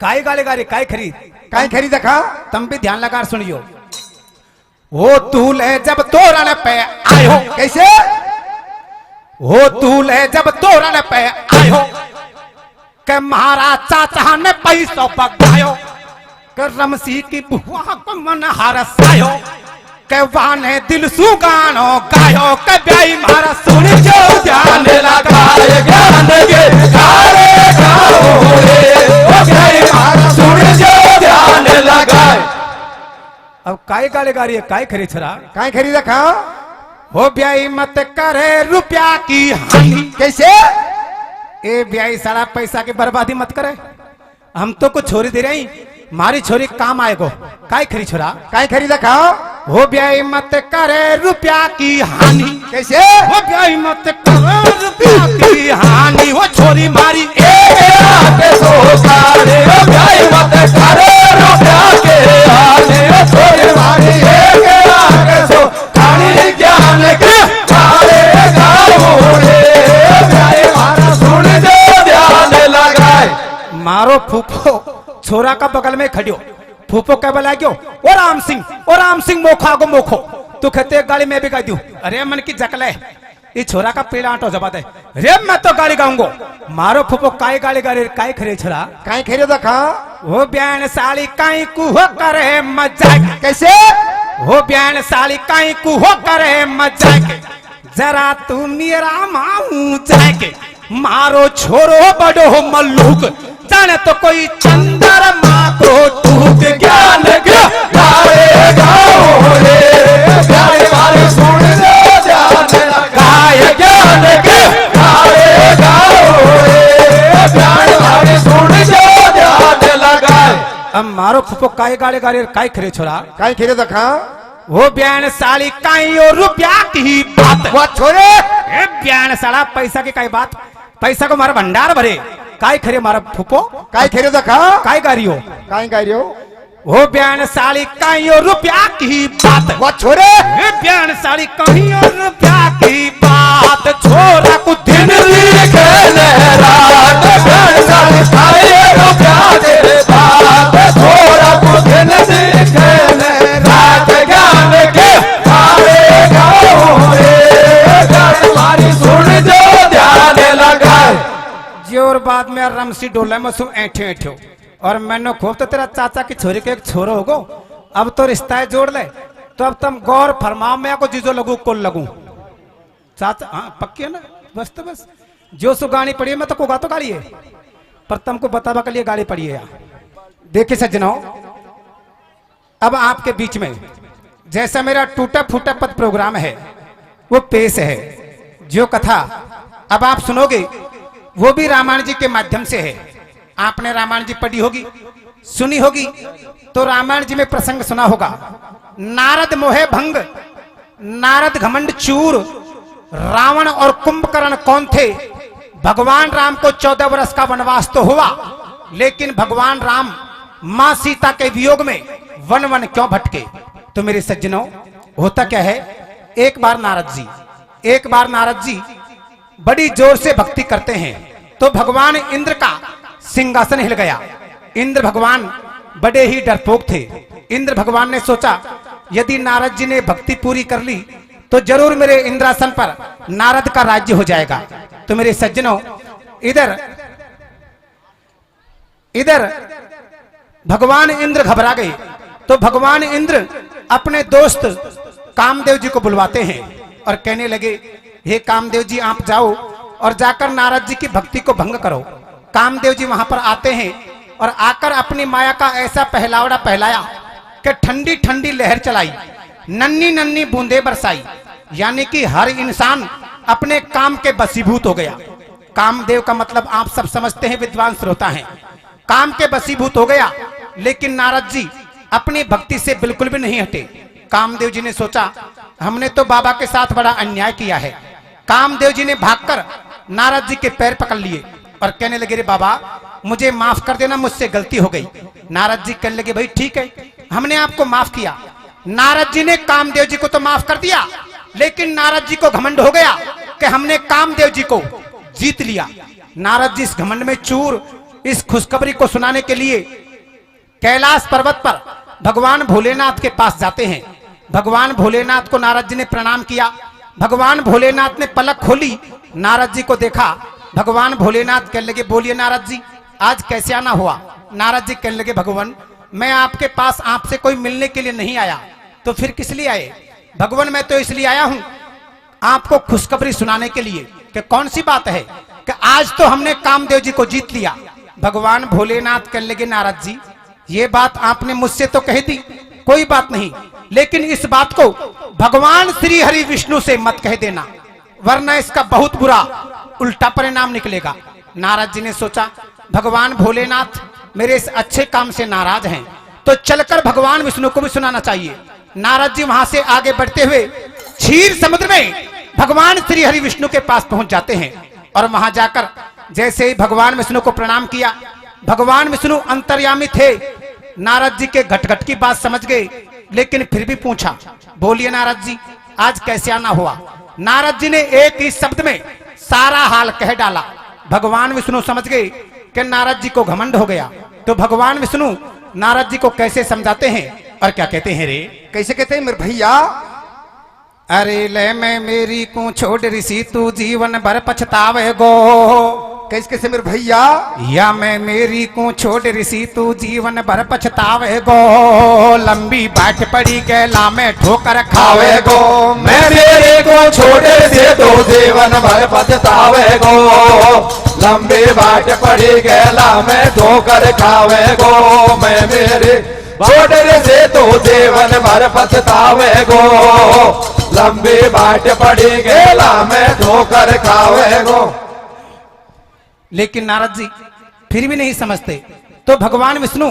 काय गाले गारे काय खरीद काय खरीद खा तुम भी ध्यान लगा सुनियो। वो दूल्हे जब तोरण पे आयो, कैसे वो दूल्हे जब तोरण पे आयो के महाराज चाचा ने पैसों पकायो के रमसी की बुआ को मन हरसायो के वाने दिल सुगानो गायो के ब्याई महाराज सुन जो ध्यान लगाए ज्ञान के गारे गाओ रे ओ ब्याई महाराज सुन जो ध्यान लगाए। अब काय गाले गारी है काय खरी छरा काय खरीद खा हो ब्याई मत करे रुपया की हानि। कैसे ए ब्याई सारा पैसा की बर्बादी मत करे, हम तो कुछ छोरी दे रही मारी छोरी काम आएगो काय खरी छोरा काय खरीद खा हो ब्याई मत करे रुपया की हानि। कैसे हो ब्याई मत करे रुपया की हानि वो छोरी मारी ए आके सो कारे ओ ब्याई मत करे रुपया के हानि ओ छोरी मारी एक आके सो कानी ज्ञान के कारे गाओ रे ब्याई मारा सुन जो ध्यान लगाए। मारो फूफो छोरा का बगल में खड़ियो फूफो क्या बोला क्यों ओ राम सिंह मोखा गो मोखो तू कहते गाड़ी में भी गा दू। अरे मन की जकले ये छोरा का पीला आटो जबा दे रे मैं तो गाड़ी गाऊंगो। मारो फूफो काय गाड़ी गाड़ी काय खरे छोरा काय खरीद खा वो ब्यान साली काई कुहो करे मजाक। कैसे वो ब्यान साली काई कुहो करे मजाक जरा तू मेरा माऊ जाके मारो छोरो बड़ो मल्लूक जाने तो कोई चंद्रमा को टूट ज्ञान के गाए गाओ रे प्यारे वाले सुन जो ध्यान लगाए ज्ञान के गाए गाओ रे प्यारे वाले सुन जो ध्यान लगाए। अब मारो फुफो काय गाले गाले काय खरे छोरा काय खरीद खा वो ब्यान साली काई और रुपया की बात वो छोरे ए ब्यान साला पैसा की काय बात पैसा को मारा भंडार भरे काय खरे मारा फुफो काय खरीद खा काय गारियो काय गारियो वो ब्यान साली काई और रुपया की बात वो छोरे ए ब्यान साली काई और रुपया की बात छोरा को दिन लिखे रात प्यार साली खाए रुपया के बात छोरा को दिन लिखे रात ज्ञान के गाए गाओ रे गाय मारी सुन जो ध्यान लगाए। जोर बाद में रमसी डोले में सु ऐठे ऐठो और मैंने खूब तो तेरा चाचा की छोरी के एक छोरो होगो अब तो रिश्ता जोड़ ले तो अब तुम गौर फरमाओ मैं को जीजो लगू कुल लगू चाचा हाँ पक्की है ना बस तो बस जो सु गाड़ी पड़ी है मैं तो कोगा तो गाड़ी है पर तुमको बतावा के लिए गाड़ी पड़ी है यहाँ। देखिए सज्जनों अब आपके बीच में जैसा मेरा टूटा फूटा पद प्रोग्राम है वो पेश है जो कथा अब आप सुनोगे वो भी रामायण जी के माध्यम से है। आपने रामायण जी पढ़ी होगी सुनी होगी तो रामायण जी में प्रसंग सुना होगा नारद मोहे भंग नारद घमंड चूर रावण और कुंभकर्ण कौन थे। भगवान राम को 14 वर्ष का वनवास तो हुआ लेकिन भगवान राम मां सीता के वियोग में वन वन क्यों भटके। तो मेरे सज्जनों होता क्या है एक बार नारद जी बड़ी जोर से भक्ति करते हैं तो भगवान इंद्र का सिंहासन हिल गया। इंद्र भगवान बड़े ही डरपोक थे। इंद्र भगवान ने सोचा यदि नारद जी ने भक्ति पूरी कर ली तो जरूर मेरे इंद्रासन पर नारद का राज्य हो जाएगा। तो मेरे सज्जनों इधर भगवान इंद्र घबरा गए तो भगवान इंद्र अपने दोस्त कामदेव जी को बुलवाते हैं और कहने लगे हे कामदेव जी आप जाओ और जाकर नारद जी की भक्ति को भंग करो। कामदेव जी वहां पर आते हैं और आकर अपनी माया का ऐसा पहलावड़ा पहलाया कि ठंडी ठंडी लहर चलाई नन्ही नन्ही बूंदे बरसाई यानी कि हर इंसान अपने काम के बसीभूत हो गया। कामदेव का मतलब आप सब समझते हैं विद्वान श्रोता हैं काम के बसीभूत हो गया। लेकिन नारद जी अपनी भक्ति से बिल्कुल भी नहीं हटे। कामदेव जी ने सोचा हमने तो बाबा के साथ बड़ा अन्याय किया है। कामदेव जी ने भागकर नारद जी के पैर पकड़ लिए और कहने लगे रे बाबा मुझे माफ कर देना मुझसे गलती हो गई। नारद जी कहने लगे भाई ठीक है हमने आपको माफ किया। नारद जी ने कामदेव जी को तो माफ कर दिया लेकिन नारद जी को घमंड हो गया कि हमने कामदेव जी को जीत लिया। नारद जी इस घमंड में चूर इस खुशखबरी को सुनाने के लिए कैलाश पर्वत पर भगवान भोलेनाथ के पास जाते हैं। भगवान भोलेनाथ को नारद जी ने प्रणाम किया। भगवान भोलेनाथ ने पलक खोली, नारद जी को देखा। भगवान भोलेनाथ कहने लगे, बोलिए नारद जी, आज कैसे आना हुआ? नारद जी कहने लगे, भगवान मैं आपके पास आपसे कोई मिलने के लिए नहीं आया, तो फिर किस लिए आए? भगवान मैं तो इसलिए आया हूं आपको खुशखबरी सुनाने के लिए। कि कौन सी बात है? कि आज तो हमने कामदेव जी को जीत लिया। भगवान भोलेनाथ कहने लगे, नारद जी ये बात आपने मुझसे तो कह दी, कोई बात नहीं, लेकिन इस बात को भगवान श्री हरि विष्णु से मत कह देना, वरना इसका बहुत बुरा उल्टा परिणाम निकलेगा। नारद जी ने सोचा भगवान भोलेनाथ मेरे इस अच्छे काम से नाराज हैं, तो चलकर भगवान विष्णु को भी सुनाना चाहिए। नारद जी वहां से आगे बढ़ते हुए क्षीर समुद्र में भगवान श्री हरि विष्णु के पास पहुंच जाते हैं। और वहां जाकर जैसे ही भगवान विष्णु को प्रणाम किया, भगवान विष्णु अंतर्यामी थे, नारद जी के घट-घट की बात समझ गए, लेकिन फिर भी पूछा, बोलिए नारद जी आज कैसे आना हुआ? नारद जी ने एक ही शब्द में सारा हाल कह डाला। भगवान विष्णु समझ गए कि नारद जी को घमंड हो गया। तो भगवान विष्णु नारद जी को कैसे समझाते हैं और क्या कहते हैं रे? कैसे कहते हैं मेरे भैया? अरे ले मैं मेरी को छोड़ ऋषि तू जीवन भर पछतावे गो। कैसे कैसे मेरे भैया? या मैं मेरी को छोड़ ऋषि तू जीवन भर पछतावे गो। लंबी बाट पड़ी गैला में ठोकर खावे गो। मैं मेरे को छोटे से तो जीवन भर पछतावे गो। लंबी बाट पड़ी गैला में ठोकर खावे गो। मैं मेरे छोटे से तो जीवन भर पछतावे गो। लंबी बाट पड़ी गैला में ठोकर खावे गो। लेकिन नारद जी फिर भी नहीं समझते। तो भगवान विष्णु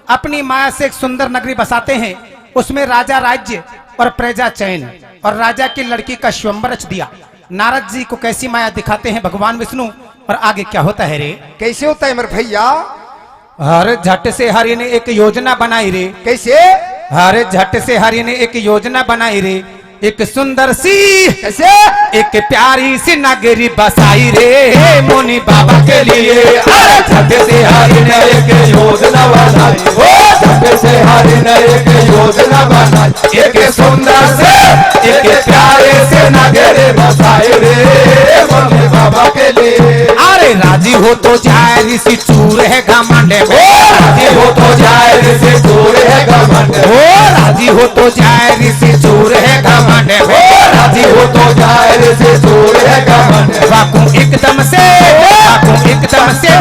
अपनी माया से एक सुंदर नगरी बसाते हैं, उसमें राजा राज्य और प्रजा चयन और राजा की लड़की का स्वयंवर रच दिया। नारद जी को कैसी माया दिखाते हैं भगवान विष्णु, और आगे क्या होता है रे? कैसे होता है मेरे भैया? हर झट से हरि ने एक योजना बनाई रे। कैसे? हर झट से हरि ने एक योजना बनाई रे। एक सुंदर सी कैसे? एक प्यारी सी नगरी बसाई रे मुनि बाबा के लिए। अरे झट से हरि ने एक योजना बनाई। ओ झट से हरि ने एक योजना बनाई। एक सुंदर से एक प्यारे से नगरी बसाई रे मुनि बाबा के लिए। अरे राजी हो तो जाए ऋषि चूर है घमंड में। राजी हो तो जाए ऋषि चूर है घमंड। ओ राजी हो तो जाए ऋषि चूर है घमंड में। राजी हो तो जाए ऋषि चूर है घमंड। बाकू एकदम से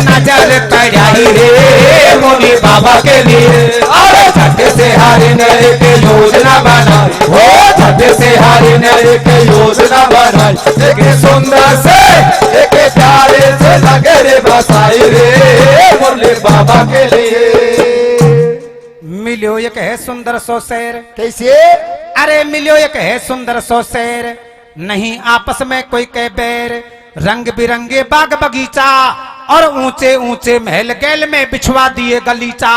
नजर पड़ाई रे मुनि बाबा के लिए। अरे झट से हरि ने एक योजना बनाई। ओ झट से हरि ने एक योजना बनाई। एक सुंदर से एक प्यारे से नगरी बसाई रे मुनि बाबा के लिए। मिलो एक है सुंदर सो शेर। कैसे? अरे मिलो एक है सुंदर सो शेर, नहीं आपस में कोई के बैर। रंग बिरंगे बाग बगीचा और ऊंचे ऊंचे महल गैल में बिछवा दिए गलीचा।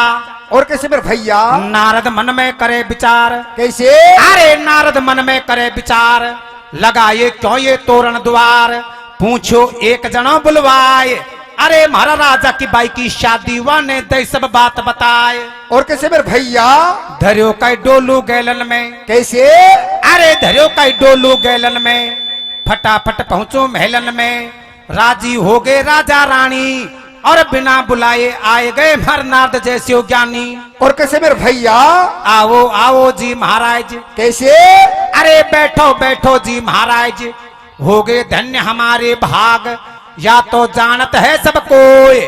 और कैसे मेरे भैया? नारद मन में करे विचार। कैसे? अरे नारद मन में करे विचार, लगाए क्यों ये तोरण द्वार। पूछो एक जनो बुलवाए, अरे महारा राजा की बाई की शादी वाने दे सब बात बताए। और कैसे मेरे भैया? धरियो का डोलू गैलन में। कैसे? अरे धरियो का डोलू गैलन में, फटाफट पहुंचो महलन में। राजी हो गए राजा रानी और बिना बुलाए आए गए मरनाथ जैसे ज्ञानी। और कैसे मेरे भैया? आओ आओ जी महाराज। कैसे? अरे बैठो बैठो जी महाराज, हो गए धन्य हमारे भाग। या तो जानत है सब कोई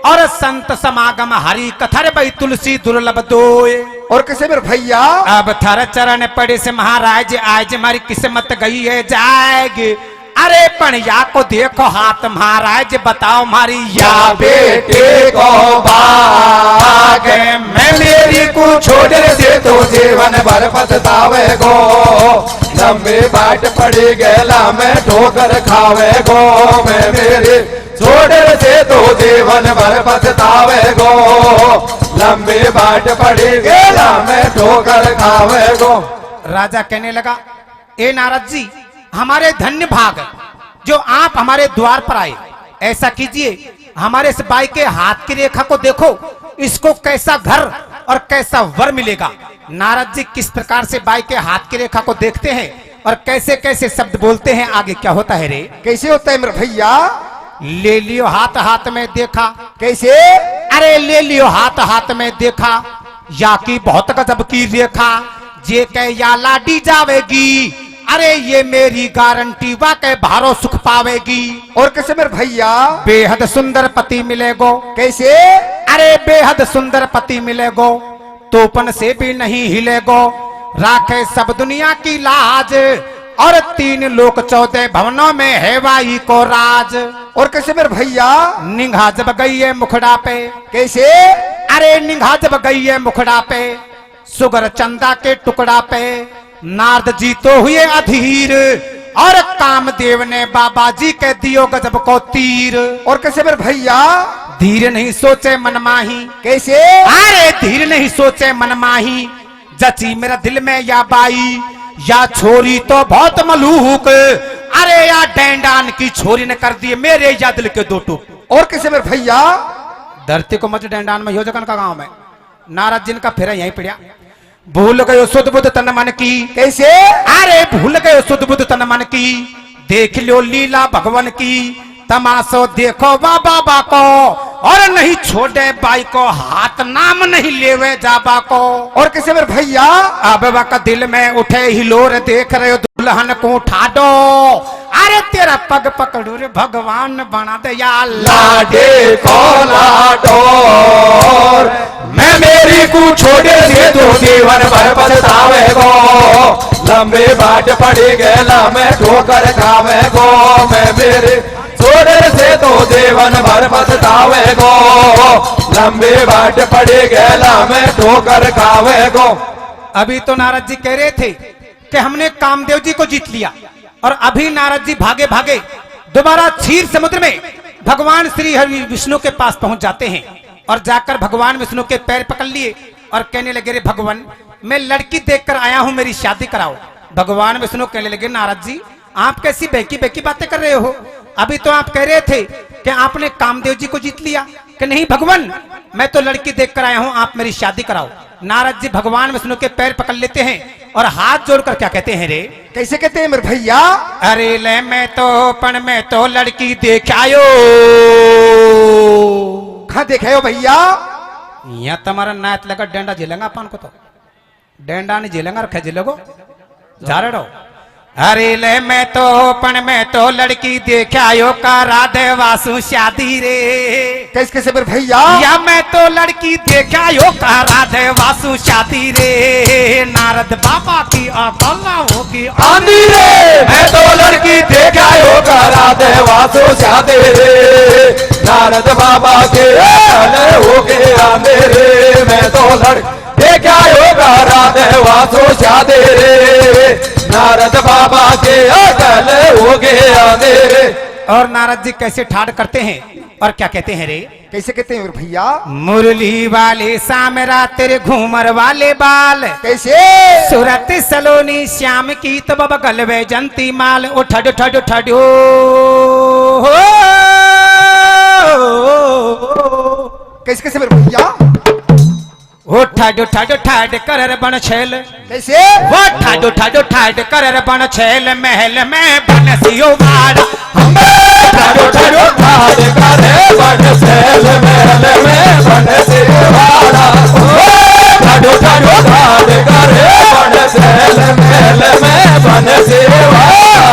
और संत समागम हरि कथर बई तुलसी दुर्लभ दोए। और कैसे मेरे भैया? अब थर चरण पड़े से महाराज, आज हमारी किस्मत गई है जाएगी। अरे पणिया को देखो हाथ महाराज, बताओ हमारी या बेटे को भाग। मैं मेरी को छोड़ने से तो जीवन भर पछतावे गो। लंबे बाट पड़ी गैला में ठोकर खावे गो। मैं मेरी छोड़ने से तो जीवन भर पछतावे गो। लंबी बाट पड़ी गैला में ठोकर खावे गो। राजा कहने लगा, ए नारद जी हमारे धन्य भाग जो आप हमारे द्वार पर आए। ऐसा कीजिए हमारे इस बाई के हाथ की रेखा को देखो, इसको कैसा घर और कैसा वर मिलेगा। नारद जी किस प्रकार से बाई के हाथ की रेखा को देखते हैं और कैसे कैसे शब्द बोलते हैं, आगे क्या होता है रे। कैसे होता है मेरे भैया? ले लियो हाथ हाथ में देखा। कैसे? अरे ले लियो हाथ हाथ में देखा, या की बहुत गजब की रेखा, जे कह या लाडी जावेगी, अरे ये मेरी गारंटी वाकई भारो सुख पावेगी। और कैसे मेरे भैया? बेहद सुंदर पति मिलेगो। कैसे? अरे बेहद सुंदर पति मिलेगो, तोपन से भी नहीं हिलेगो, राखे सब दुनिया की लाज, और 3 लोक 14 भवनों में है वाई को राज। और कैसे मेरे भैया? निगाह जब गई है मुखड़ा पे। कैसे? अरे निगाह जब गई है मुखड़ा पे, सुगर चंदा के टुकड़ा पे, नारद जी तो हुए अधीर, और कामदेव ने बाबा जी के दियो गजब को तीर। और कैसे मेरे भैया? धीर नहीं सोचे मनमाही। कैसे? अरे धीर नहीं सोचे मनमाही, जची मेरा दिल में या बाई, या छोरी तो बहुत मलूक, अरे या डेंडान की छोरी ने कर दिए मेरे या दिल के 2 टूक। और कैसे मेरे भैया? धरती को मच डेंडान में योजकन का गांव में नारद जिन का फेरा यहीं पड़ा। भूल गयो सुध बुध तन मन की। कैसे? अरे भूल गयो सुध बुध तन मन की, देख लो लीला भगवान की, तमाशो देखो बाबा को, और नहीं छोड़े बाई को, हाथ नाम नहीं लेवे जाबा को। और कैसे मेरे भैया? अब का दिल में उठे हिलोर, देख रहे हो दुल्हन को ठाडो, अरे तेरा पग पकड़ो रे भगवान बना दे या लाडे को लाडोर, मैं मेरी को छोड़े से तो जीवन भर पछतावे गो, लंबे बाट पड़े गए मैं ठोकर खावे गो, मैं मेरे छोड़े से तो जीवन भर पछतावे गो, लंबे बाट पड़े गए मैं ठोकर खावे गो। अभी तो नारद जी कह रहे थे कि हमने कामदेव जी को जीत लिया, और अभी नारद जी भागे भागे दोबारा क्षीर समुद्र में भगवान श्री हरि विष्णु के पास पहुंच जाते हैं, और जाकर भगवान विष्णु के पैर पकड़ लिए और कहने लगे, रे भगवान मैं लड़की देखकर आया हूं, मेरी शादी कराओ। भगवान विष्णु कहने लगे, नारद जी आप कैसी बेकी बेकी बातें कर रहे हो, अभी तो आप कह रहे थे कि आपने कामदेव जी को जीत लिया, कि नहीं भगवान मैं तो लड़की देखकर आया हूं, आप मेरी शादी कराओ। नारद जी भगवान विष्णु के पैर पकड़ लेते हैं और हाथ जोड़कर क्या कहते हैं रे। कैसे कहते हैं मेरे भैया? अरे ले मैं तो लड़की देखायो। कहाँ देखे हो भैया? यहाँ तुम्हारा नायत लगा डेंडा झेलेंगा अपन को, तो डेंडा नहीं झेलेंगा, रखे झेलोगो झाड़ो। अरे ले मैं तो लड़की देखायो, करा दे वासु शादी रे। कैसे कैसे मेरे भैया? या मैं तो लड़की देखायो, करा दे वासु शादी रे, नारद बाबा की अकल होगी आंधी रे, मैं तो लड़की देखायो, करा दे वासु शादी रे, नारद बाबा के अकल होगी आंधी रे, मैं तो लड़की देखायो, करा दे वासु शादी रे, नारद बाबा के अकल हो गया मेरे। और नारद जी कैसे ठाड़ करते हैं और क्या कहते हैं रे। कैसे कहते हैं भैया? मुरली वाले सामरा तेरे घूमर वाले बाल, कैसे? सूरत सलोनी श्याम की तब बगल वे जंती माल, उठड ठड ठडो कैसे कैसे मेरे भैया? वो ठाडो ठाडो ठाड कर बन छेल। कैसे? वो ठाडो ठाडो ठाड कर बन छेल, महल में बनसियो वाड़, ठाडो ठाडो ठाड कर बन छेल, महल में बनसियो वाड़ा, ठाडो ठाडो ठाड कर बन छेल, महल में बनसियो वाड़ा,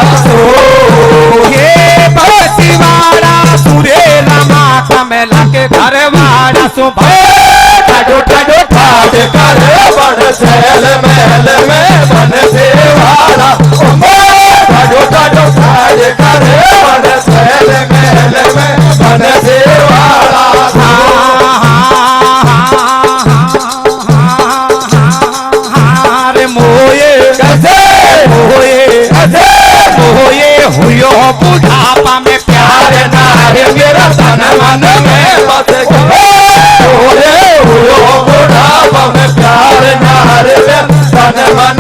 ये बनसिवाड़ा सुरेला माँ कमला के घर वाड़ा सुबह, ठाडो ठाडो ठाड कर बन छेल, महल में बनसियो वाड़ा, ठाडो ठाडो ठाड कर बन छेल, महल में बनसियो वाड़ा, मोये कैसे? मोये हुयो बुढ़ापा में प्यार नारे मेरा तन मन में बस गए, हुयो बुढ़ापा में प्यार नारे तन मन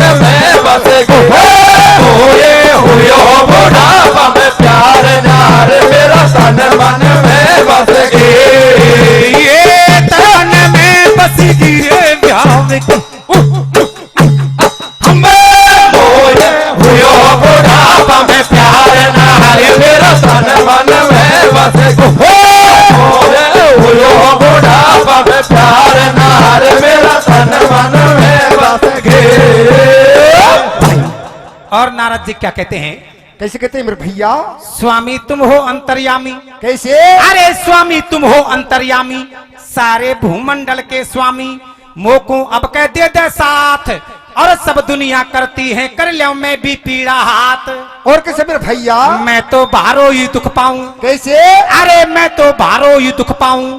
नारद जी क्या कहते हैं? कैसे कहते हैं मेरे भैया? स्वामी तुम हो अंतर्यामी। कैसे? अरे स्वामी तुम हो अंतर्यामी, सारे भूमंडल के स्वामी, मोको अब कह दे साथ, और सब दुनिया करती है कर लिया मैं भी पीड़ा हाथ। और कैसे मेरे भैया? मैं तो बाहरों ही दुख पाऊं। कैसे? अरे मैं तो बाहरों ही दुख पाऊं,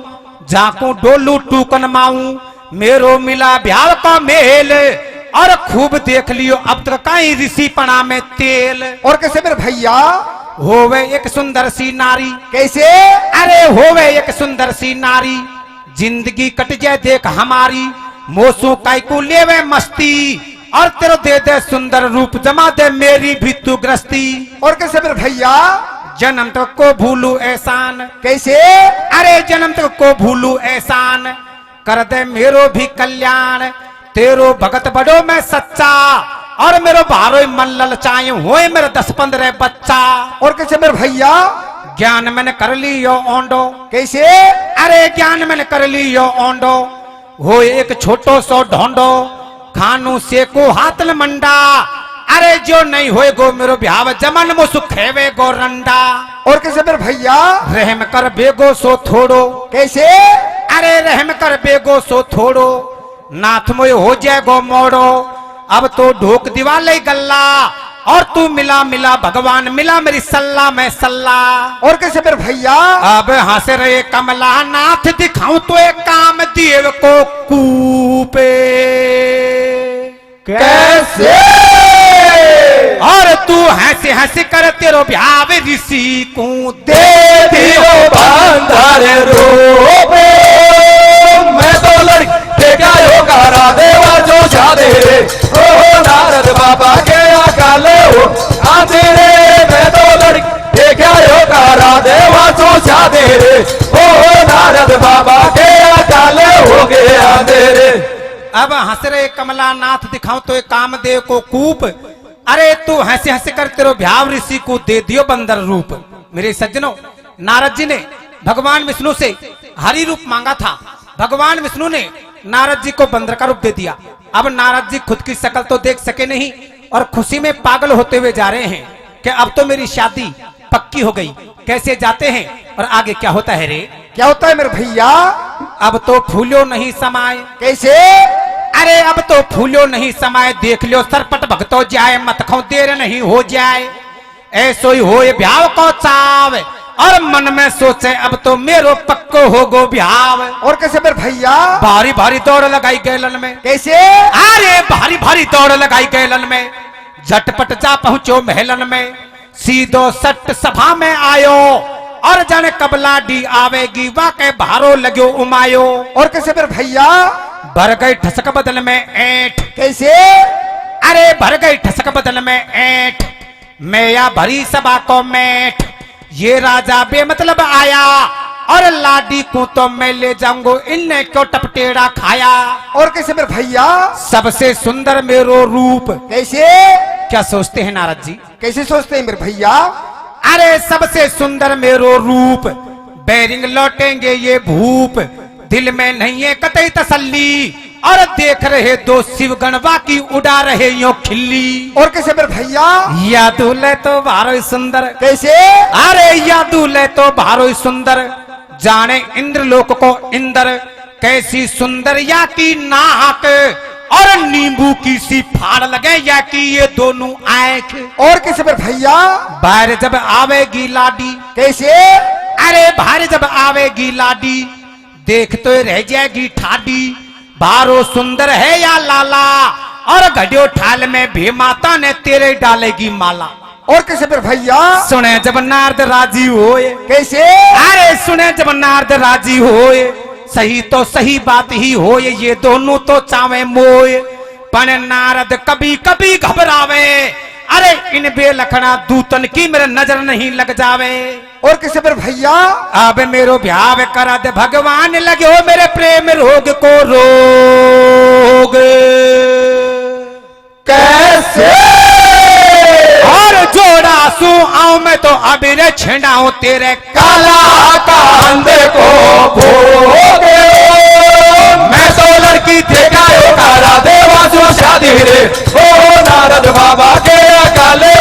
जाकू डोलू टूकन माऊं, मेरो मिला ब्याह का मेल, और खूब देख लियो अब तक कहीं ऋषि पना में तेल। और कैसे मेरे भैया? होवे एक सुंदर सी नारी। कैसे? अरे होवे एक सुंदर सी नारी, जिंदगी कट जाए देख हमारी, मोसू काई को लेवे मस्ती, और तेरो दे दे सुंदर रूप जमा दे मेरी भी तू ग्रस्ती। और कैसे मेरे भैया? जन्म तक को भूलू एहसान। कैसे? अरे जन्म तक को भूलू एहसान, कर दे मेरो भी कल्याण, तेरो भगत बड़ो मैं सच्चा, और मेरो बारो मन ललचाए होए मेरे 10-15 बच्चा। और कैसे मेरे भैया? ज्ञान मैंने कर ली यो ओंडो। कैसे? अरे ज्ञान मैंने कर ली यो ओंडो, हो एक छोटो सो ढोंडो, खानू से को हाथल मंडा, अरे जो नहीं होए गो मेरो ब्याह जमन मो सुखेवे गो रंडा। और कैसे मेरे भैया? रहम कर बेगो सो थोड़ो। कैसे? अरे रहम कर बेगो सो थोड़ो, नाथ मोय हो जाए गो मोड़ो, अब तो ढोक दिवाले गल्ला, और तू मिला मिला भगवान मिला मेरी सल्ला में सल्ला। और कैसे मेरे भैया? अब हंस रहे कमला नाथ दिखाऊं तो एक काम देव को कूपे। कैसे? और तू हंसी हंसी कर तेरो ब्याह ऋषि को दे दियो बंधर रोपे, मैं तो लड़के क्या योगारा देवा जो जादे रे, ओ नारद बाबा के अकाले हो आते रे, मैं तो लड़के क्या योगारा देवा जो जादे रे, ओ नारद बाबा के अकाले हो गए आते रे। अब हंस रहे कमला नाथ दिखाऊं तो एक कामदेव को कूप, अरे तू हंसी हंसी कर तेरो भ्याव ऋषि को दे दियो बंदर रूप। मेरे सज्जनों, नारद जी ने भगवान विष्णु से हरि रूप मांगा था, भगवान विष्णु ने नारद जी को बंदर का रूप दे दिया। अब नारद जी खुद की शक्ल तो देख सके नहीं, और खुशी में पागल होते हुए जा रहे हैं कि अब तो मेरी शादी पक्की हो गई। कैसे जाते हैं और आगे क्या होता है रे? क्या होता है मेरे भैया? अब तो फूलो नहीं समाए। कैसे? अरे अब तो फूलो नहीं समाए, देख लियो सरपट भगतो जाए, मत खाओ देर नहीं हो जाए, ऐसो ही हो ब्याह को चाव, और मन में सोचे अब तो मेरो पक्को हो गो ब्याह। और कैसे मेरे भैया? भारी भारी दौड़ लगाई गैलन में। कैसे? अरे भारी भारी दौड़ लगाई गैलन में, झटपट जा पहुंचो महलन में, सीधो सट सभा में आयो, और जाने कबला डी आवेगी वाके भारो लगो उमायो। और कैसे मेरे भैया? भर गई ठसक बदल में ऐठ। कैसे? अरे भर गई ठसक बदल में ऐठ, मैया भरी सभा को मैठ, ये राजा बेमतलब आया, और लाडी को तो मैं ले जाऊंगो, इनने क्यों टपटेड़ा खाया। और कैसे मेरे भैया? सबसे सुंदर मेरो रूप। कैसे? क्या सोचते हैं नारद जी? कैसे सोचते हैं मेरे भैया? अरे सबसे सुंदर मेरो रूप, बैरिंग लौटेंगे ये भूप, दिल में नहीं है कतई तसल्ली, और देख रहे दो शिवगणवा की उड़ा रहे यो खिल्ली। और कैसे मेरे भैया? यादुले तो भारो सुंदर। कैसे? अरे यादुले तो भारो सुंदर, जाने इंद्र लोक को इंदर, कैसी सुंदर या की नाक, और नींबू की सी फाड़ लगे या कि ये दोनों आंख। और कैसे मेरे भैया? बाहर जब आवेगी लाडी। कैसे? अरे बाहर जब आवेगी लाडी, देख तो रह जाएगी ठाडी, बारो सुंदर है या लाला, और घड़ियो ठाल में भी माता ने तेरे डालेगी माला। और कैसे मेरे भैया? सुने जब नारद राजी होए। कैसे? अरे सुने जब नारद राजी होए, सही तो सही बात ही होए, ये दोनों तो चावे मोए, पर नारद कभी कभी घबरावे, अरे इन बेलखना दूतन की मेरे नजर नहीं लग जावे। और कैसे मेरे भैया? अब मेरो ब्याह करा दे भगवान, लगे हो मेरे प्रेम रोग को रोग। कैसे? और जोड़ा सू आऊं मैं तो अबीर छिड़ाऊं तेरे काला कांधे को भोगे, मैं तो लड़की देखा काला देवा जो शादी रे, ओ नारद बाबा के काले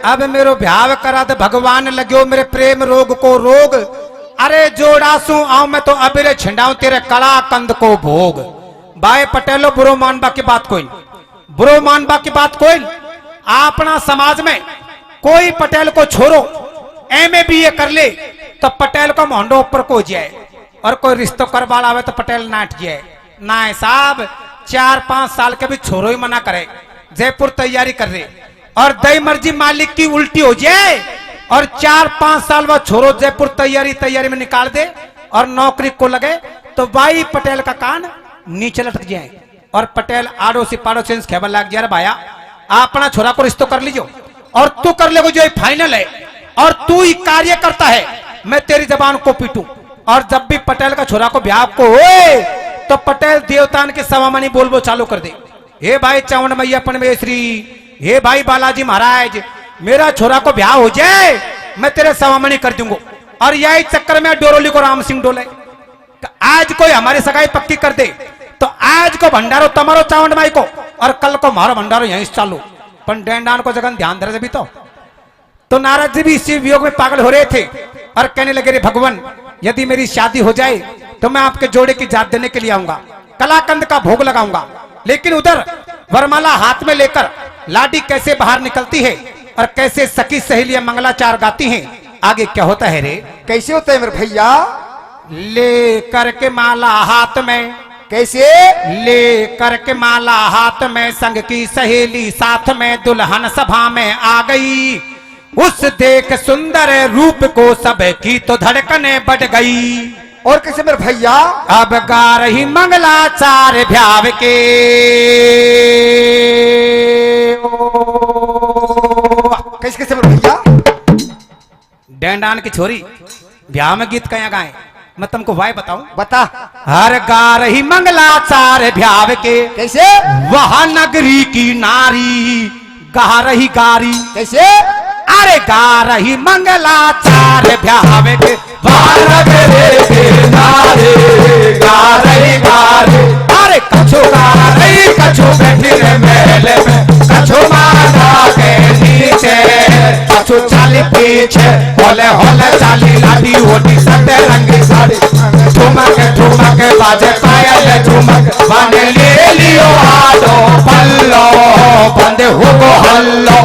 अब मेरो भ्याव करा तो भगवान लग्यो मेरे प्रेम रोग को रोग। अरे जोड़ासू आऊं मैं तो अबेरे छिंडाऊं तेरे कला कंद को भोग। भाई पटेलो बुरो मानबा की बात कोई, बुरो मानबा की बात कोई। अपना समाज में कोई पटेल को छोड़ो एमए बीए कर ले तो पटेल को मोहंडो ऊपर को जाए, और कोई रिश्तो करवाल आवे तो पटेल नाट जाए। ना साहब 4-5 साल के भी छोरो ही मना करे, जयपुर तैयारी कर रहे और दई मर्जी मालिक की उल्टी हो जाए और 4-5 साल बाद छोरो जयपुर तैयारी में निकाल दे और नौकरी को लगे तो भाई पटेल का कान नीचे लटक जाए और पटेल आड़ोसी पाड़ोसी खेबर लग जाए। भाया अपना छोरा को रिश्तो कर लीजिए और तू कर ले जो फाइनल है और तू ही कार्य करता है, मैं तेरी जबान को पीटूं। और जब भी पटेल का छोरा को ब्याह को होए तो पटेल देवतान के सवामनी बोलबो चालू कर दे। हे भाई चावंड मैया परमेश्वरी, हे भाई बालाजी महाराज, मेरा छोरा को ब्याह हो जाए मैं तेरे सवामनी कर दूंगा। और यही चक्कर में डोरोली को राम सिंह डोले आज कोई हमारी सगाई पक्की कर दे तो आज को भंडारो तमारो चावंड माई को और कल को मारो भंडारो यहीं से चालू। पर डेंडान को जगन ध्यान दे रहे भी तो नारद जी भी इसी वियोग में पागल हो रहे थे और कहने लगे रे भगवान यदि मेरी शादी हो जाए तो मैं आपके जोड़े की जात देने के लिए आऊंगा, कलाकंद का भोग लगाऊंगा। लेकिन उधर वरमाला हाथ में लेकर लाडी कैसे बाहर निकलती है और कैसे सखी सहेलियां मंगलाचार गाती हैं। आगे क्या होता है रे? कैसे होता है मेरे भैया? ले करके माला हाथ में, कैसे? ले करके माला हाथ में संग की सहेली साथ में दुल्हन सभा में आ गई। उस देख सुंदर रूप को सब की तो धड़कने बढ़ गई। और कैसे मेरे भैया? अब गा रही मंगलाचार भ्याव के, कैसे कैसे मेरे भैया? डेंडान की छोरी ब्याह में गीत कया गाए मैं तुमको वाय बताऊं? बता। हर गा रही मंगलाचार भ्याव के, कैसे? वह नगरी की नारी गा रही गारी। कैसे? अरे गा रही मंगलाचार भ्याव के, वह नगरी की नारी गा रही गारी। अरे कछु गा रही कछु बैठी रे मेले में, कछु माथा के नीचे, कछु चाली पीछे, होले होले चाली लाडी होटी सटे रंगी साड़ी। ठुमक बाजे पायल ठुमक, बने ले लियो आडो पल्लो, बंदे हो हल्लो।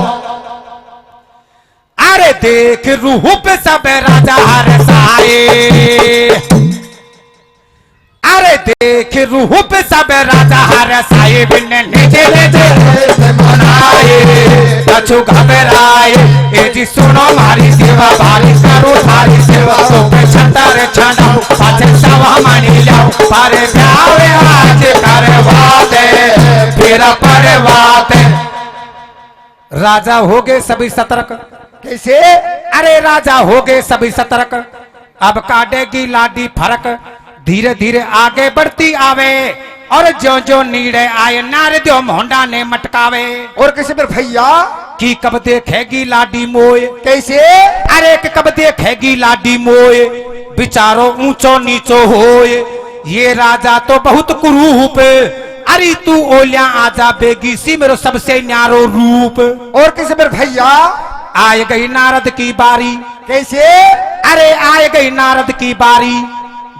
अरे देख रूप सब राजा हरसाए, अरे देख रूप सब राजा हरसाए, बिन नीचे मनाए कछु घबराए। ए जी सुनो मारी सेवा भारी करो थारी सेवा, तो पे छतर छनाऊ पाछे सवा मानी लाओ। पर प्यावे आज करवाते फिर परवाते। राजा हो गए सभी सतर्क। कैसे? अरे राजा हो गए सभी सतर्क, अब काटेगी लाडी फरक। धीरे धीरे आगे बढ़ती आवे और जो जो नीड़े आए नारे दो मोहंडा ने मटकावे। और कैसे मेरे भैया? कि कब देखेगी लाडी मोए। कैसे? अरे कि कब देखेगी लाडी मोए, बिचारो ऊंचो नीचो होए। ये राजा तो बहुत कुरूप, अरे तू ओलिया आजा बेगी सी मेरो सबसे न्यारो रूप। और कैसे मेरे भैया? आए गई नारद की बारी। कैसे? अरे आए गई नारद की बारी,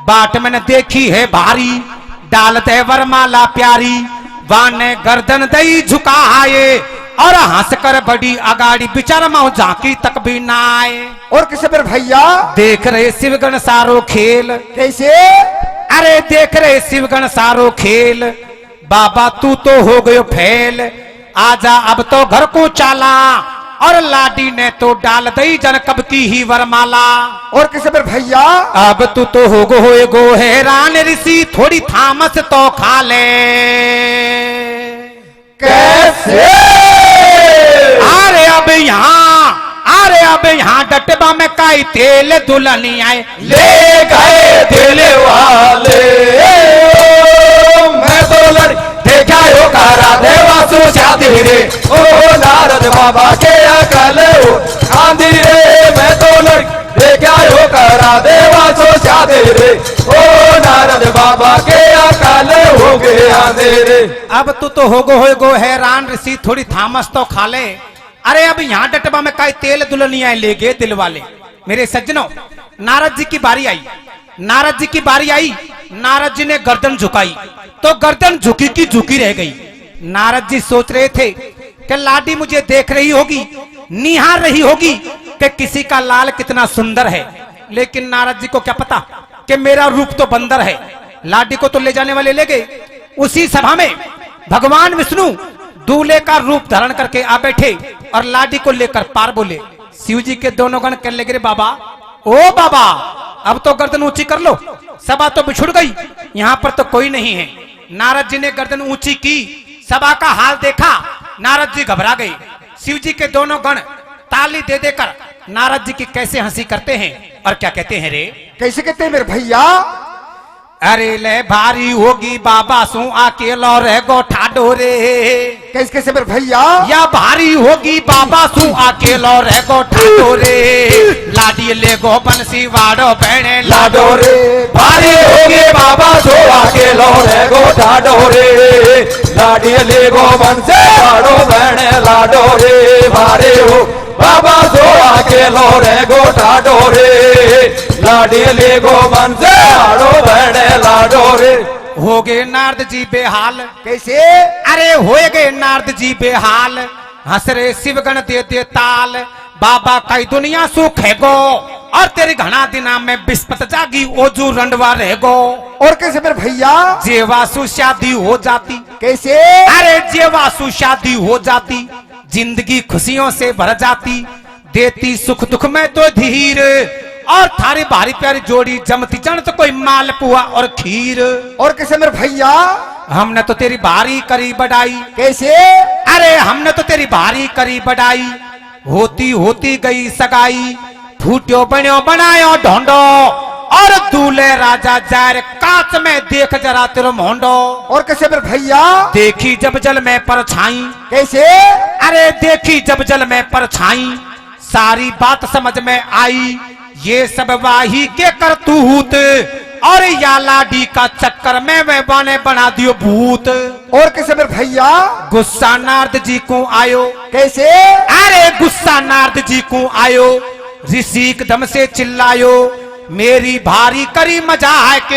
बाट मैंने देखी है भारी, डाल दे वरमाला प्यारी। वाने गर्दन दई झुकाए और हंस कर बड़ी अगाड़ी, बिचारा माओ झांकी तक भी ना आए। और कैसे मेरे भैया? देख रहे शिवगण सारो खेल। कैसे? अरे देख रहे शिवगण सारो खेल, बाबा तू तो हो गयो फेल। आजा अब तो घर को चाला, और लाडी ने तो डाल दई जनकब की ही वरमाला। और कैसे मेरे भैया? अब तू तो हो गो हैरान ऋषि, थोड़ी थामस तो खा ले। कैसे? अरे अब यहाँ डटबा में काई तेल दुल्हनी आए, ले गए दिल वाले। मैं तो लड़ देखा हो करा देवा सु शादी रे, ओ नारद बाबा के अकल हो आंधी रे। मैं तो लड़ देखा हो करा देवा सु शादी रे, ओ नारद बाबा के अकल हो गए आंधी रे। अब तू तो हो गो हैरान ऋषि, थोड़ी थामस तो खा ले। अरे अब यहाँ डटबा में काई तेल दुल्हनिया ले गए दिल वाले। मेरे सज्जनों, नारद जी की बारी आई। नारद जी की बारी आई, नारद जी ने गर्दन झुकाई तो गर्दन झुकी की झुकी रह गई। नारद जी सोच रहे थे कि लाडी मुझे देख रही होगी, निहार रही होगी कि किसी का लाल कितना सुंदर है। लेकिन नारद जी को क्या पता कि मेरा रूप तो बंदर है। लाडी को तो ले जाने वाले ले गए। उसी सभा में भगवान विष्णु दूल्हे का रूप धारण करके आ बैठे और लाडी को लेकर पार बोले। शिव जी के दोनों गण कहने लगे, बाबा ओ बाबा, अब तो गर्दन ऊंची कर लो, सभा तो बिछुड़ गई, यहाँ पर तो कोई नहीं है। नारद जी ने गर्दन ऊंची की, सभा का हाल देखा, नारद जी घबरा गए। शिव जी के दोनों गण ताली दे देकर नारद जी की कैसे हंसी करते हैं और क्या कहते हैं रे। कैसे कहते हैं मेरे भैया? अरे ले भारी होगी बाबा सू अकेलो रह गो ठाडो रे। कैसे कैसे मेरे भैया? या भारी होगी बाबा सू अकेलो रह गो ठाडो रे। लाडी ले गो बंसी वाड़ो बहने लाडो रे। भारी होगी बाबा सो अकेलो रह गो ठाडो रे। लाडी ले गो बंसी वाड़ो बहने लाडो रे। भारी हो बाबा सो अकेलो रह गो ठाडो रे। लाडी ले गो बंसी वाड़ो बहने लाडो रे। हो गए नारद जी बेहाल। कैसे? अरे हो गए नारद जी बेहाल, हंस रे शिवगण दे दे ताल। बाबा कई दुनिया सुख है गो और तेरी घना दिना में बिस्पत जागी ओजू रंडवा रह गो। और कैसे मेरे भैया? जेवासु शादी हो जाती। कैसे? अरे जेवासु शादी हो जाती, जिंदगी खुशियों से भर जाती, देती सुख दुख में तो धीर। और थारी भारी प्यारी जोड़ी जमती जन तो कोई मालपुआ और खीर। और कैसे मेरे भैया? हमने तो तेरी भारी करी बढ़ाई। कैसे? अरे हमने तो तेरी भारी करी बढ़ाई, होती होती गई सगाई, फूटियो बनियो बनायो ढोंडो, और दूल्हे राजा जार कांच में देख जरा तेरो मोंडो। और कैसे मेरे भैया? देखी जब जल में परछाई। कैसे? अरे देखी जब जल में परछाई, सारी बात समझ में आई, ये सब वाही के करतूत, और या लाडी का चक्कर में वे बाने बना दियो भूत। और कैसे मेरे भैया? गुस्सा नारद जी को आयो। कैसे? अरे गुस्सा नारद जी को आयो, ऋषि एकदम से चिल्लायो, मेरी भारी करी मजाक,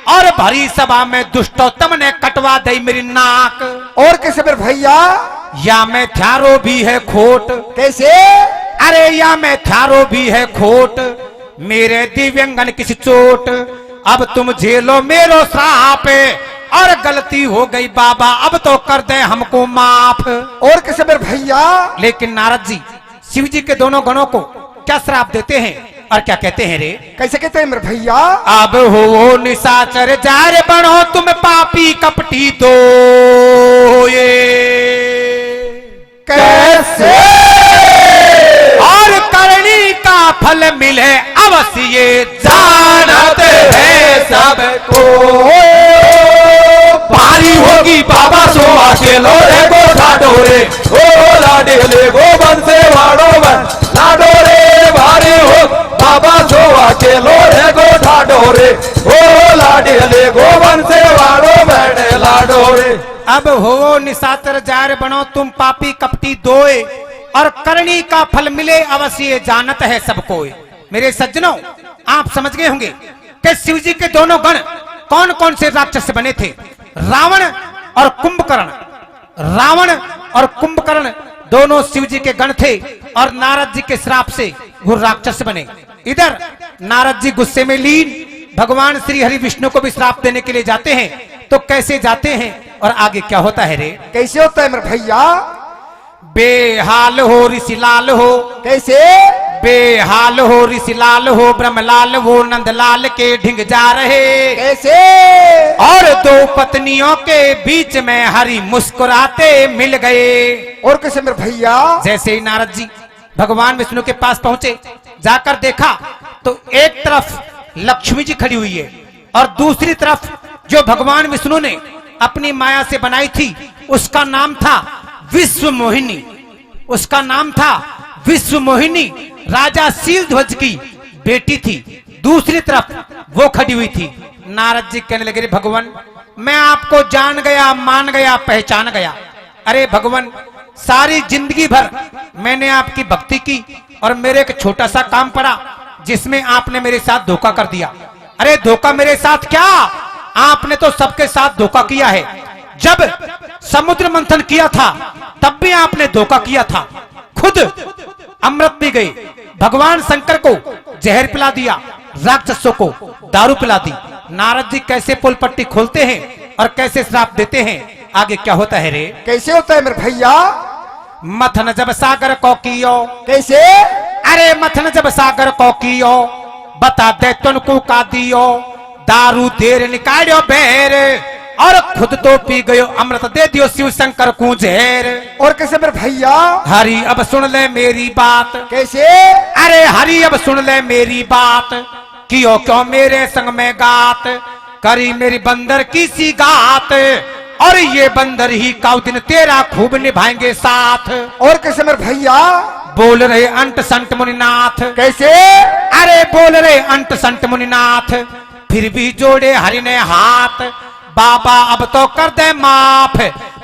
और भरी सभा में दुष्टोत्तम ने कटवा दी मेरी नाक। और कैसे मेरे भैया? या मैं थारो भी है खोट। कैसे? अरे या मैं थारो भी है खोट, मेरे दिव्यंगन किसी चोट, अब तुम झेलो मेरो श्राप, और गलती हो गई बाबा अब तो कर दे हमको माफ। और कैसे मेरे भैया? लेकिन नारद जी शिव जी के दोनों गणों को क्या श्राप देते हैं और क्या कहते हैं रे। कैसे कहते हैं मेरे भैया? अब हो निशाचर जार बनो तुम पापी कपटी दो ये। कैसे? और करनी का फल मिले अवश्य ये जानते हैं सबको। भारी होगी बाबा सो अकेलो रे गो ठाडो रे। ओ लाडे ले गो बंसे वाड़ो बन लाडो रे। भारी हो बाबा सो अकेलो रे गो ठाडो रे। ओ लाडे ले गो बंसे वाड़ो बन लाडो रे। अब हो निशाचर जार बनो तुम पापी कपटी दोए, और करनी का फल मिले अवश्य ये जानत है सबको। मेरे सज्जनों, आप समझ गए होंगे कि शिव जी के दोनों गण कौन कौन से राक्षस बने थे। रावण और कुंभकर्ण। रावण और कुंभकर्ण दोनों शिव जी के गण थे, और नारद जी के श्राप से वो राक्षस बने। इधर नारद जी गुस्से में लीन भगवान श्री हरि विष्णु को भी श्राप देने के लिए जाते हैं। तो कैसे जाते हैं और आगे क्या होता है रे। कैसे होता है मेरे भैया? बेहाल हो ऋषिलाल हो। कैसे? बेहाल हो ऋषिलाल हो, ब्रह्मलाल हो नंदलाल के ढिंग जा रहे। कैसे? और दो पत्नियों के बीच में हरि मुस्कुराते मिल गए। और कैसे मेरे भैया? जैसे ही नारद जी भगवान विष्णु के पास पहुंचे, जाकर देखा तो एक तरफ लक्ष्मी जी खड़ी हुई है, और दूसरी तरफ जो भगवान विष्णु ने अपनी माया से बनाई थी उसका नाम था विश्व मोहिनी। उसका नाम था विश्व मोहिनी, राजा शीलध्वज की बेटी थी। दूसरी तरफ वो खड़ी हुई थी। नारद जी कहने लगे, भगवान मैं आपको जान गया, मान गया, पहचान गया। अरे भगवान, सारी जिंदगी भर मैंने आपकी भक्ति की और मेरे एक छोटा सा काम पड़ा जिसमें आपने मेरे साथ धोखा कर दिया। अरे धोखा मेरे साथ क्या, आपने तो सबके साथ धोखा किया है। जब समुद्र मंथन किया था तब भी आपने धोखा किया था। खुद अमृत पी गए, भगवान शंकर को जहर पिला दिया, राक्षसों को दारू पिला दी। नारद जी कैसे पुल पट्टी खोलते हैं और कैसे श्राप देते हैं, आगे क्या होता है रे। कैसे होता है मेरे भैया? मथन जब सागर को कियो, कैसे? अरे मथन जब सागर को कियो, बता दे तुनको का दियो, दारू देर निकालियो बेर, और खुद तो पी गयो अमृत दे दियो शिव शंकर को जहर। और कैसे मेरे भैया? हरि अब सुन ले मेरी बात। कैसे? अरे हरि अब सुन ले मेरी बात, कियो क्यों मेरे संग में गात, करी मेरी बंदर की सी गात, और ये बंदर ही काउ दिन तेरा खूब निभाएंगे साथ। और कैसे मेरे भैया? बोल रहे अंट संट मुनिनाथ। कैसे? अरे बोल रहे अंट संट मुनिनाथ, फिर भी जोड़े हरि ने हाथ, बाबा अब तो कर दे माफ,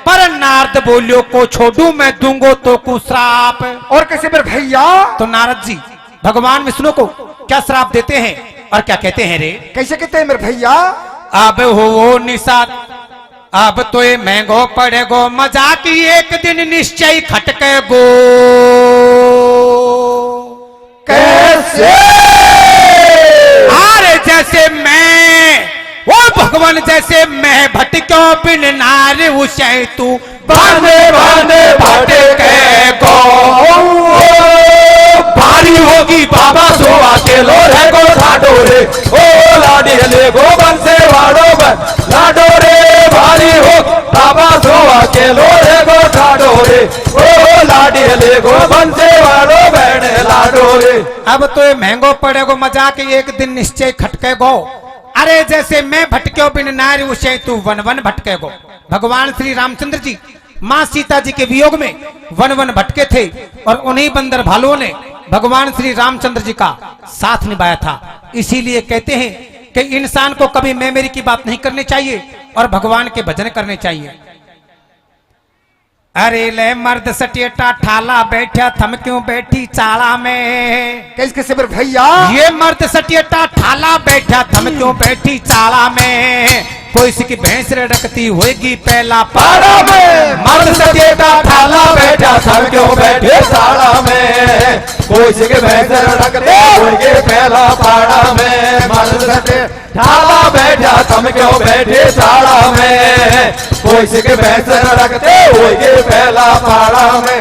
पर नारद बोलियो को छोड़ू मैं दूंगो तो को श्राप। और कैसे मेरे भैया? तो नारद जी भगवान विष्णु को क्या श्राप देते हैं और क्या कहते हैं रे। कैसे कहते हैं मेरे भैया? अब हो निषाद, अब तो ये महंगो पड़ेगो मजाक, एक दिन निश्चय खटके गो। कैसे? अरे जैसे मैं वो भगवान जैसे मैं भटको बिन नारी उसे तू बने बने भटके गो, भारी होगी बाबा सो अकेलो रह गो लाडो रे, ओ लाडी ले गो बन से वाड़ो बन लाडो रे, भारी हो बाबा सो अकेलो रह गो लाडो रे, ओ लाडी ले गो बन से वाड़ो बहन लाडो रे। अब तो ये महंगो पड़ेगो मजाक, एक दिन निश्चय खटके गो। अरे जैसे मैं भटक्यो बिन नारी उसे तू वन वन भटके गो। भगवान श्री रामचंद्र जी माँ सीता जी के वियोग में वन वन भटके थे और उन्हीं बंदर भालुओं ने भगवान श्री रामचंद्र जी का साथ निभाया था। इसीलिए कहते हैं कि इंसान को कभी मैं मेरी की बात नहीं करनी चाहिए और भगवान के भजन करने चाहिए। अरे ले मर्द सटियटा ठाला बैठा थम क्यों बैठी चाला में। कैसे कैसे मेरे भैया? ये मर्द सटियटा ठाला बैठा थम क्यों बैठी चाला में, कोई सी की भैंस रखती होगी पहला पाड़ा में। मर्द सटियटा ठाला बैठा थम क्यों बैठे चाला में, कोई सी के भैंस रखते होगी पहला पाड़ा में। मर्द सटियटा ठाला बैठा थम क्यों बैठे चाला में, कोई सी के भैंस रखते होगी पहला पाड़ा में।